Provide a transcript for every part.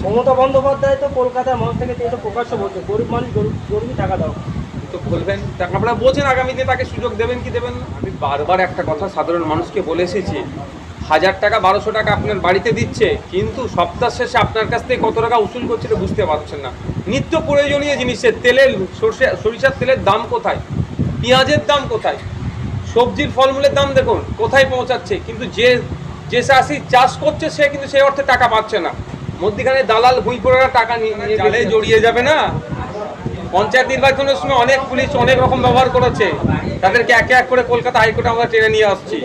মমতা বন্দ্যোপাধ্যায় তো কলকাতার মানুষ থেকে তো প্রকাশ্য বলছে গরিব মানুষ গরিবই টাকা দাও। তো বলবেন, তাকে আপনারা বলছেন আগামীতে তাকে সুযোগ দেবেন কি দেবেন না। আমি বারবার একটা কথা সাধারণ মানুষকে বলে এসেছি, 1000 টাকা 1200 টাকা আপনার বাড়িতে দিচ্ছে, কিন্তু সপ্তাহ শেষে আপনার কাছ থেকে কত টাকা উসুল করছে এটা বুঝতে পারছেন না। নিত্য প্রয়োজনীয় জিনিসের তেলের সরিষার তেলের দাম কোথায়, পেঁয়াজের দাম কোথায়, সবজির ফলমূলের দাম দেখুন কোথায় পৌঁছাচ্ছে, কিন্তু যে চাষি চাষ করছে সে কিন্তু সেই অর্থে টাকা পাচ্ছে না। মধ্যখানে দালাল ভুইপোড়ারা টাকা নিয়ে জালে জড়িয়ে যাবে না। পঞ্চায়েত নির্বাচনের সময় অনেক পুলিশ অনেক রকম ব্যবহার করেছে, তাদেরকে একে এক করে কলকাতা হাইকোর্টে আমরা টেনে নিয়ে আসছি,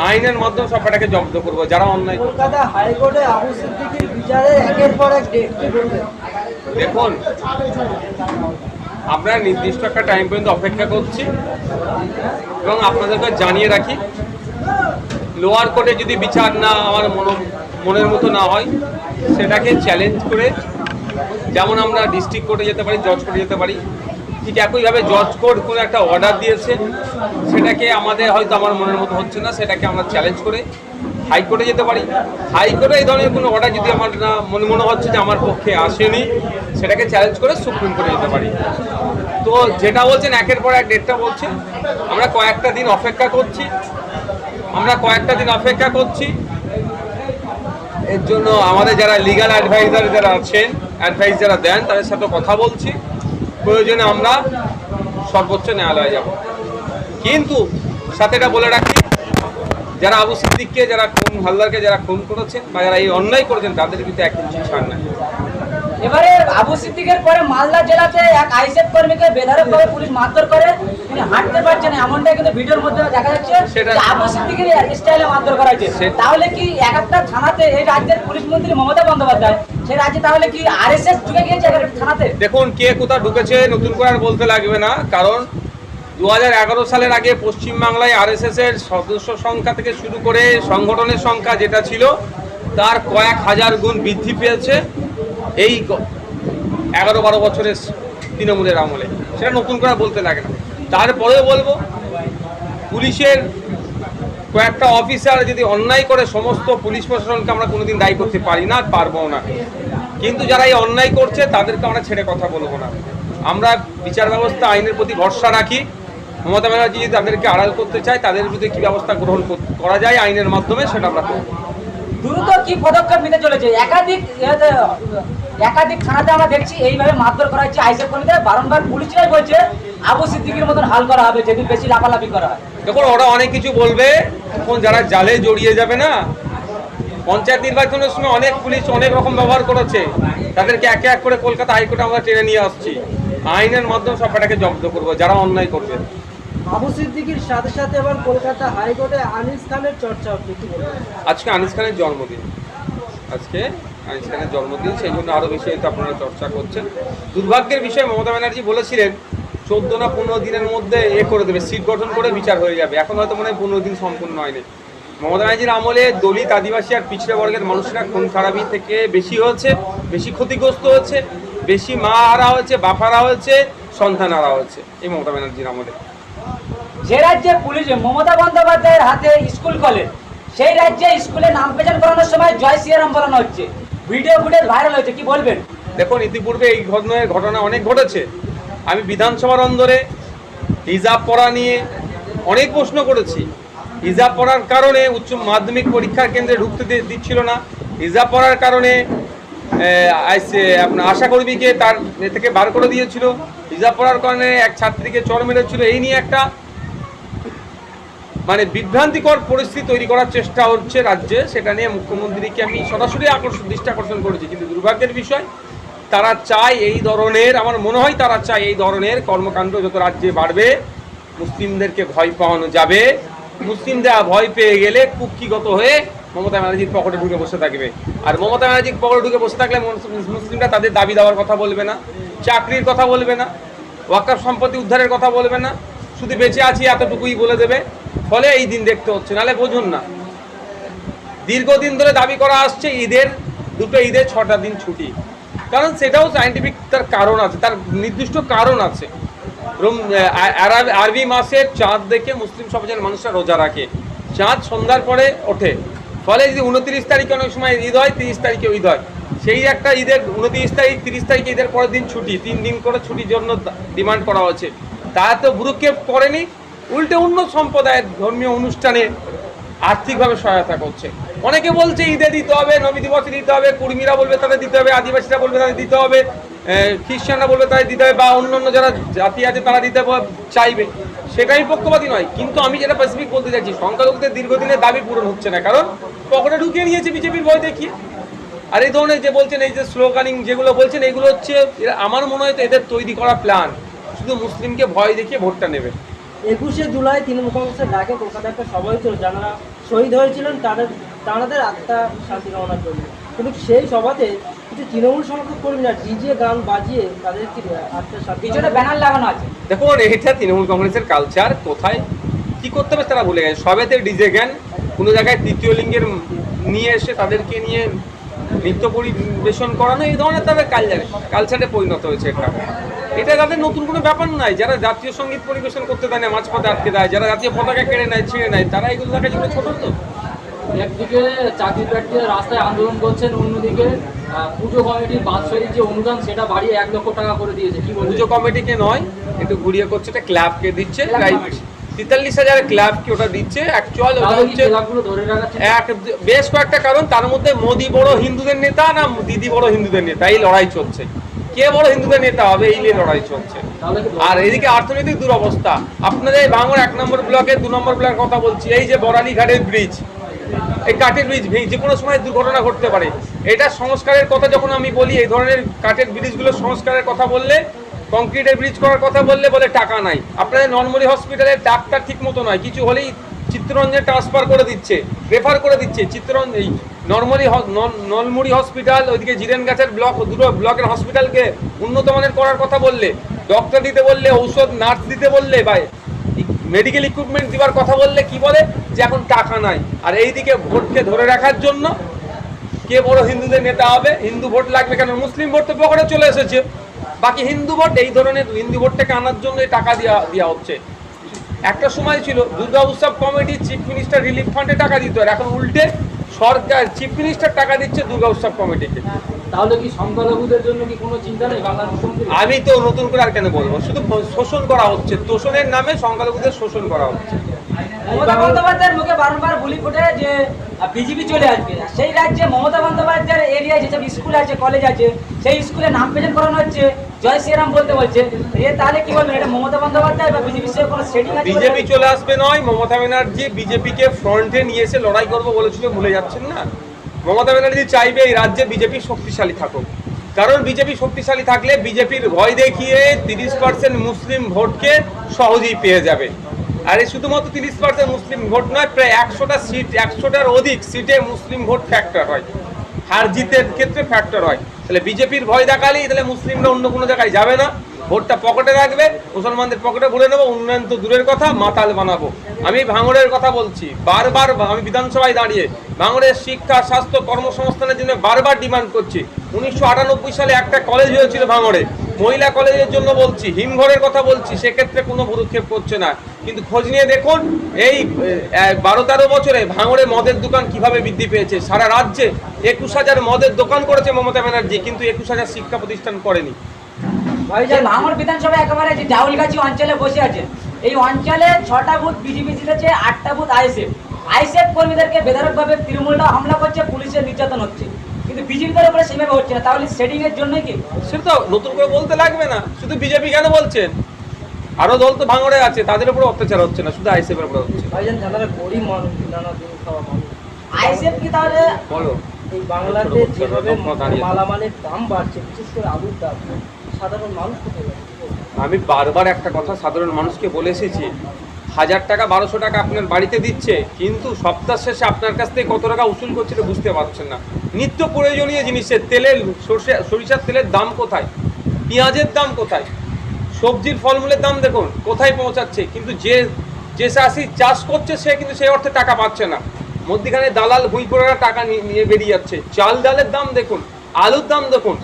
আইনের মাধ্যমে সবটাকে জব্দ করবো যারা অন্যায়। কলকাতা হাইকোর্টে আবু সিদ্দিকীর বিচারে একের পর এক ডেট। দেখুন, আমরা নির্দিষ্ট একটা টাইম পর্যন্ত অপেক্ষা করছি এবং আপনাদেরকে জানিয়ে রাখি, লোয়ার কোর্টে যদি বিচার না আমার মনের মতো না হয়, সেটাকে চ্যালেঞ্জ করে যেমন আমরা ডিস্ট্রিক্ট কোর্টে যেতে পারি, জজ কোর্টে যেতে পারি, ঠিক একইভাবে জজ কোর্ট কোনো একটা অর্ডার দিয়েছে, সেটাকে আমাদের হয়তো আমার মনের মতো হচ্ছে না, সেটাকে আমরা চ্যালেঞ্জ করে হাইকোর্টে যেতে পারি। হাইকোর্টে এই ধরনের কোনো অর্ডার যদি আমার না মনে হচ্ছে যে আমার পক্ষে আসেনি, সেটাকে চ্যালেঞ্জ করে সুপ্রিম কোর্টে যেতে পারি। তো যেটা বলছেন একের পর এক ডেটটা বলছেন, আমরা কয়েকটা দিন অপেক্ষা করছি। এর জন্য আমাদের যারা লিগ্যাল অ্যাডভাইজার যারা আছেন, অ্যাডভাইস যারা দেন, তাদের সাথে কথা বলছি, প্রয়োজনে আমরা সর্বোচ্চ ন্যায়ালয়ে যাব। কিন্তু সাথে এটা বলে রাখি, যারা আবু সিদ্দিককে, যারা হালদারকে যারা খুন করেছেন বা যারা এই অন্যায় করেছেন, তাদের কিন্তু এক ইঞ্চি ছাড় নাই। এবারে আবু সিদ্দিকের পরে মালদা জেলাতে এক আইএসএফ কর্মীকে বেধড়কভাবে পুলিশ মারধর করে, তিনি হাঁটতে পারছেন না, এমনটাই কিন্তু ভিডিওর মধ্যে দেখা যাচ্ছে। সেটা আবু সিদ্দিকের স্টাইলে মারধর করা হয়েছে। তাহলে কি এক একটা থানাতে এই রাজ্যের পুলিশ মন্ত্রী মমতা বন্দ্যোপাধ্যায়, সেই রাজ্যে তাহলে কি আরএসএস ঢুকে গিয়েছে থানাতে? দেখুন, কে কোথা ঢুকেছে নতুন করে আর বলতে লাগবে না, কারণ 2011 সালের আগে পশ্চিমবাংলায় আরএসএস এর সদস্য সংখ্যা থেকে শুরু করে সংগঠনের সংখ্যা যেটা ছিল তার কয়েক হাজার গুণ বৃদ্ধি পেয়েছে এই 11-12 বছরের তৃণমূলের আমলে। সেটা নতুন করে বলতে লাগে না। তারপরেও বলবো, পুলিশের কয়েকটা অফিসার যদি অন্যায় করে, সমস্ত পুলিশ প্রশাসনকে আমরা কোনোদিন দায়ী করতে পারি না, পারবো না, কিন্তু যারা এই অন্যায় করছে তাদেরকে আমরা ছেড়ে কথা বলবো না। আমরা বিচার ব্যবস্থা, আইনের প্রতি ভরসা রাখি। মমতা ব্যানার্জি যদি তাদেরকে আড়াল করতে চায়, তাদের বিরুদ্ধে কী ব্যবস্থা গ্রহণ করা যায় আইনের মাধ্যমে, সেটা আমরা করব। দ্রুত কি পদক্ষেপ নিতে চলেছে? একাধিক থানাতে আমরা দেখছি এইভাবে মারধর করা হচ্ছে আইএসএফ কর্মীদের, বারংবার পুলিশরাই বলছে আবু সিদ্দিকের মতন হাল করা হবে যদি বেশি লাফালাফি করা হয়। দেখুন, ওরা অনেক কিছু বলবে, এখন যারা জালে জড়িয়ে যাবে না। পঞ্চায়েত নির্বাচনের সময় অনেক পুলিশ অনেক রকম ব্যবহার করেছে, তাদেরকে একে এক করে কলকাতা হাইকোর্টে আমরা টেনে নিয়ে আসছি, আইনের মাধ্যমে সবটাকে জব্দ করবো যারা অন্যায় করবে। আবু সিদ্দিকীর সাথে সাথে এবার কলকাতা হাইকোর্টে আনিস খানের চর্চা হচ্ছে, কি বলবেন? আজকে আনিস খানের জন্মদিন, সেই জন্য আরও বেশি হয়তো আপনারা চর্চা করছেন। দুর্ভাগ্যের বিষয়, মমতা ব্যানার্জি বলেছিলেন 14 না 15 দিনের মধ্যে করে দেবে, সিট গঠন করে বিচার হয়ে যাবে। এখন হয়তো মনে হয় 15 দিন সম্পূর্ণ হয়নি। মমতা ব্যানার্জির আমলে দলিত, আদিবাসী আর পিছড়ে বর্গের মানুষরা খুন খারাপি থেকে বেশি হয়েছে, বেশি ক্ষতিগ্রস্ত হয়েছে, বেশি মা হারা হয়েছে, বাপ হারা হয়েছে, সন্তান হারা হয়েছে এই মমতা ব্যানার্জির আমলে। যে রাজ্যে পুলিশ মমতা বন্দ্যোপাধ্যায়ের হাতে স্কুল কলেজ, সেই রাজ্যে স্কুলে নাম পেছন করানোর সময় জয় শ্রীরাম বলানো হচ্ছে, ভিডিও ফুটেজ ভাইরাল হয়েছে, কি বলবেন? দেখুন, ইতিপূর্বে এই ঘটনা অনেক ঘটেছে। আমি বিধানসভার অন্দরে হিজাব পরা নিয়ে অনেক প্রশ্ন করেছি। হিজাব পরার কারণে উচ্চ মাধ্যমিক পরীক্ষার কেন্দ্রে ঢুকতে দিচ্ছিল না, হিজাব পরার কারণে আপনার আশাকর্মীকে তার থেকে বার করে দিয়েছিল, হিজাব পরার কারণে এক ছাত্রীকে চড় মেরেছিল। এই নিয়ে একটা বিভ্রান্তিকর পরিস্থিতি তৈরি করার চেষ্টা হচ্ছে রাজ্যে। সেটা নিয়ে মুখ্যমন্ত্রীকে আমি সরাসরি দৃষ্টি আকর্ষণ করেছি, কিন্তু দুর্ভাগ্যের বিষয়, তারা চায় এই ধরনের, আমার মনে হয় তারা চায় এই ধরনের কর্মকাণ্ড যত রাজ্যে বাড়বে, মুসলিমদেরকে ভয় পাওয়ানো যাবে। মুসলিমরা ভয় পেয়ে গেলে কুক্ষিগত হয়ে মমতা ব্যানার্জির পকেটে ঢুকে বসে থাকবে। আর মমতা ব্যানার্জির পকেটে ঢুকে বসে থাকলে মুসলিমরা তাদের দাবি দেওয়ার কথা বলবে না, চাকরির কথা বলবে না, ওয়াকফ সম্পত্তি উদ্ধারের কথা বলবে না, শুধু বেঁচে আছি এতটুকুই বলে দেবে। ফলে এই দিন দেখতে হচ্ছে। নাহলে বুঝুন না, দীর্ঘদিন ধরে দাবি করা আসছে দুটো ঈদের 6টা দিন ছুটি, কারণ সেটাও সায়েন্টিফিক তার কারণ আছে, তার নির্দিষ্ট কারণ আছে। আরবি মাসের চাঁদ দেখে মুসলিম সমাজের মানুষরা রোজা রাখে, চাঁদ সন্ধ্যার পরে ওঠে, ফলে যদি 29 তারিখে অনেক সময় ঈদ হয়, 30 তারিখে ঈদ হয়, সেই একটা ঈদের 29 তারিখ 30 তারিখে ঈদের পরের দিন ছুটি, 3 দিন করে ছুটির জন্য ডিমান্ড করা হয়েছে। তা তো ভ্রুক্ষেপ করেনি, উল্টে অন্য সম্প্রদায়ের ধর্মীয় অনুষ্ঠানে আর্থিকভাবে সহায়তা করছে। অনেকে বলছে ঈদে দিতে হবে, নবী দিবসে দিতে হবে, কুর্মীরা বলবে তাদের দিতে হবে, আদিবাসীরা বলবে তাদের দিতে হবে, খ্রিস্টানরা বলবে তাদের দিতে হবে, বা অন্যান্য যারা জাতি আছে তারা দিতে চাইবে, সেটাই পক্ষপাতী নয়। কিন্তু আমি যেটা স্পেসিফিক বলতে চাইছি, সংখ্যালঘুদের দীর্ঘদিনের দাবি পূরণ হচ্ছে না, কারণ পকেটে ঢুকিয়ে নিয়েছে বিজেপির ভয় দেখিয়ে। আর এই ধরনের যে বলছেন, এই যে স্লোগানিং যেগুলো বলছেন, এগুলো হচ্ছে আমার মনে হয় তো এদের তৈরি করা প্ল্যান, শুধু মুসলিমকে ভয় দেখিয়ে ভোটটা নেবে। 21শে জুলাই তৃণমূল কংগ্রেসের ডাকে কলকাতা একটা সভা হয়েছিল, যারা শহীদ হয়েছিলেন তাদের আত্মা শান্তি কামনার জন্য, কিন্তু সেই সভাতে কিছু তৃণমূল সমর্থক কর্মীরা ডিজে গান বাজিয়ে তাদের কি আত্মা শান্তি পিছনে ব্যানার লাগানো আছে। দেখুন, এটা তৃণমূল কংগ্রেসের কালচার, কোথায় কি করতে হবে তারা ভুলে গেছে। সবেতে ডিজে গান, কোনো জায়গায় তৃতীয় লিঙ্গের নিয়ে এসে তাদেরকে নিয়ে নৃত্য পরিবেশন করানো, এই ধরনের তাদের কালচারে পরিণত হয়েছে। এটা তাদের নতুন কোনো ব্যাপার নাই। যারা জাতীয় সঙ্গীত পরিবেশন করতে দেয় না, মাঝপথে আটকে দেয়, যারা জাতীয় পতাকা কেড়ে নেয়, ছিঁড়ে নেয়, তারা এগুলো দেখা যেগুলো ছোট তো। একদিকে চাকরি প্রার্থীরা রাস্তায় আন্দোলন করছেন, অন্যদিকে পুজো কমিটির বাৎসরিক যে অনুদান সেটা বাড়িয়ে 1 লক্ষ টাকা করে দিয়েছে। কি বলবো, পুজো কমিটিকে নয়, একটু ঘুরিয়ে করছে, এটা ক্লাবকে দিচ্ছে, প্রায় 43,000 ক্লাবকে ওটা দিচ্ছে। অ্যাকচুয়াল ওটা হচ্ছে ধরে রাখা বেশ কয়েকটা কারণ, তার মধ্যে মোদি বড় হিন্দুদের নেতা না দিদি বড় হিন্দুদের নেতা, এই লড়াই চলছে। কে বড় হিন্দুদের নেতা হবে, এই নিয়ে লড়াই চলছে। আর এদিকে অর্থনৈতিক দুরবস্থা। আপনাদের ভাঙড় 1 নম্বর ব্লকে 2 নম্বর ব্লকের কথা বলছি, এই যে বরালি ঘাটের ব্রিজ, এই কাঠের ব্রিজ যে কোনো সময় দুর্ঘটনা ঘটতে পারে। এটা সংস্কারের কথা যখন আমি বলি, এই ধরনের কাঠের ব্রিজগুলো সংস্কারের কথা বললে, কংক্রিটের ব্রিজ করার কথা বললে বলে টাকা নাই। আপনাদের নলমুড়ি হসপিটালের ডাক্তার ঠিক মতো নয়, কিছু হলেই চিত্তরঞ্জনে ট্রান্সফার করে দিচ্ছে, রেফার করে দিচ্ছে। এই নলমুড়ি হসপিটাল, ওইদিকে জিরেনগাছের ব্লক, দুটো ব্লকের হসপিটালকে উন্নত মানের করার কথা বললে, ডক্টর দিতে বললে, ঔষধ নার্স দিতে বললে, বা মেডিকেল ইকুইপমেন্ট দেওয়ার কথা বললে কি বলে যে এখন টাকা নাই। আর এইদিকে ভোটকে ধরে রাখার জন্য কে বড় হিন্দুদের নেতা হবে, হিন্দু ভোট লাগবে কেন, মুসলিম ভোট তো পকেটে চলে এসেছে, বাকি হিন্দু ভোট, এই ধরনের হিন্দু ভোটটাকে আনার জন্য টাকা দেওয়া হচ্ছে। একটা সময় ছিল দুর্গা উৎসব কমিটি চিফ মিনিস্টার রিলিফ ফান্ডে টাকা দিত, আর এখন উল্টে সরকার চিফ মিনিস্টার টাকা দিচ্ছে দুর্গা উৎসব কমিটিকে। তাহলে কি সংখ্যালঘুদের জন্য কি কোনো চিন্তা নেই বাংলার মুখ্যমন্ত্রী? আমি তো নতুন করে আর কেন বলবো, শুধু শোষণ করা হচ্ছে, তোষণের নামে সংখ্যালঘুদের শোষণ করা হচ্ছে। মমতা বন্দ্যোপাধ্যায়ের মুখে বারংবার বুলি ফোটে যে বিজেপি চলে আসবে। সেই রাজ্যে মমতা বন্দ্যোপাধ্যায়ের এরিয়ায় যেসব স্কুল আছে, কলেজ আছে, সেই স্কুলে নাম প্রেজেন্ট করানো হচ্ছে, জয় শ্রীরাম বলতে বলছে। তাহলে কি বলবেন, এটা মমতা বন্দ্যোপাধ্যায় বা বিজেপির সঙ্গে কোনো সেটিং আছে? বিজেপি চলে আসবে নয়, মমতা ব্যানার্জি বিজেপিকে ফ্রন্টে নিয়ে এসে লড়াই করবো বলেছিল, ভুলে যাচ্ছেন না। মমতা ব্যানার্জি চাইবে এই রাজ্যে বিজেপি শক্তিশালী থাকুক, কারণ বিজেপি শক্তিশালী থাকলে বিজেপির ভয় দেখিয়ে 30% মুসলিম ভোটকে সহজেই পেয়ে যাবে। আর এই শুধুমাত্র 30% মুসলিম ভোট নয়, প্রায় 100টা সিট, 100টার অধিক সিটে মুসলিম ভোট ফ্যাক্টর হয়, হার জিতের ক্ষেত্রে ফ্যাক্টর হয়। তাহলে বিজেপির ভয় দেখালেই তাহলে মুসলিমরা অন্য কোনো জায়গায় যাবে না, ভোটটা পকেটে রাখবে, মুসলমানদের পকেটে ভরে নেবো, উন্নয়ন তো দূরের কথা, মাতাল বানাবো। আমি ভাঙড়ের কথা বলছি, বারবার আমি বিধানসভায় দাঁড়িয়ে ভাঙড়ের শিক্ষা, স্বাস্থ্য, কর্মসংস্থানের জন্য বারবার ডিমান্ড করছি। 1998 সালে একটা কলেজ হয়েছিল ভাঙড়ে, মহিলা কলেজের জন্য বলছি, হিমঘরের কথা বলছি, সেক্ষেত্রে কোনো ভ্রুক্ষেপ করছে না। কিন্তু খোঁজ নিয়ে দেখুন, এই 12-13 বছরে ভাঙড়ে মদের দোকান কিভাবে বৃদ্ধি পেয়েছে। সারা রাজ্যে 21,000 মদের দোকান করেছে মমতা ব্যানার্জি, কিন্তু 21,000 শিক্ষা প্রতিষ্ঠান করেনি। ভাঙড় বিধানসভা একেবারে যে জাউলগাছি অঞ্চলে বসে আছে, এই অঞ্চলে 6টা বুথ বিজেপি জিতেছে, 8টা বুথ আইএসএফ কর্মীদেরকে বেধড়কভাবে তৃণমূলরা হামলা করছে, পুলিশের নির্যাতন হচ্ছে, কিন্তু বিজেপিদের উপরে সেভাবে হচ্ছে না। তাহলে সেটিং এর জন্যই কি? সেটা তো নতুন করে বলতে লাগবে না, শুধু বিজেপি কেন বলছেন, আরো দল তো ভাঙড়ে আছে, তাদের উপর অত্যাচার হচ্ছে না, শুধু আইএসএফ এর উপর হচ্ছে। ভাইজান, যারা গরিব মানুষ, নানা দিন খাওয়া মানুষ, আইএসএফ কি তাহলে বলো, এই বাংলাতে যেভাবে মালামালের দাম বাড়ছে, বিশেষ করে আলুর দাম, সাধারণ মানুষ কোথায় যাচ্ছে? আমি বারবার একটা কথা সাধারণ মানুষকে বলে এসেছি, 1000 টাকা 1200 টাকা আপনার বাড়িতে দিচ্ছে, কিন্তু সপ্তাহ শেষে আপনার কাছ থেকে কত টাকা উসুল করছে বুঝতে পারছেন না। নিত্য প্রয়োজনীয় জিনিসের তেলের, সরিষার তেলের দাম কোথায়, পেঁয়াজের দাম কোথায়, সবজির ফলমূলের দাম দেখুন কোথায় পৌঁছাচ্ছে, কিন্তু যে চাষি চাষ করছে সে কিন্তু সেই অর্থে টাকা পাচ্ছে না। মধ্যখানে দালাল ভুঁইপোড়ারা টাকা নিয়ে বেরিয়ে যাচ্ছে। চাল ডালের দাম দেখুন, আলুর দাম দেখুন,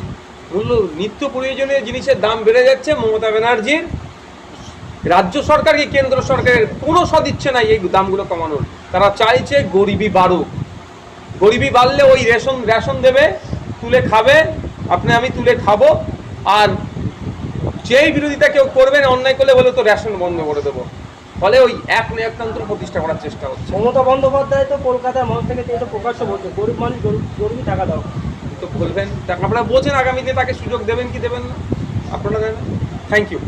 নিত্য প্রয়োজনীয় জিনিসের দাম বেড়ে যাচ্ছে। মমতা ব্যানার্জির রাজ্য সরকার কি কেন্দ্র সরকারের কোনো সদিচ্ছে নাই এই দামগুলো কমানোর। তারা চাইছে গরিবি বাড়ুক, গরিবি বাড়লে ওই রেশন দেবে, তুলে খাবে, আপনি আমি তুলে খাবো, আর যেই বিরোধিতা কেউ করবেন অন্যায় করলে বলে তো রেশন বন্ধ করে দেবো, ফলে ওই এক নিয়ন্ত্রণ প্রতিষ্ঠা করার চেষ্টা হচ্ছে। মমতা বন্দ্যোপাধ্যায় তো কলকাতার মানুষ থেকে এটা প্রকাশ্য বলছে, গরিব মানুষ গরিবই টাকা দাও। তো বলবেন, আপনারা বোঝেন আগামী দিনে তাকে সুযোগ দেবেন কি দেবেন না, আপনারা জানেন। Thank you.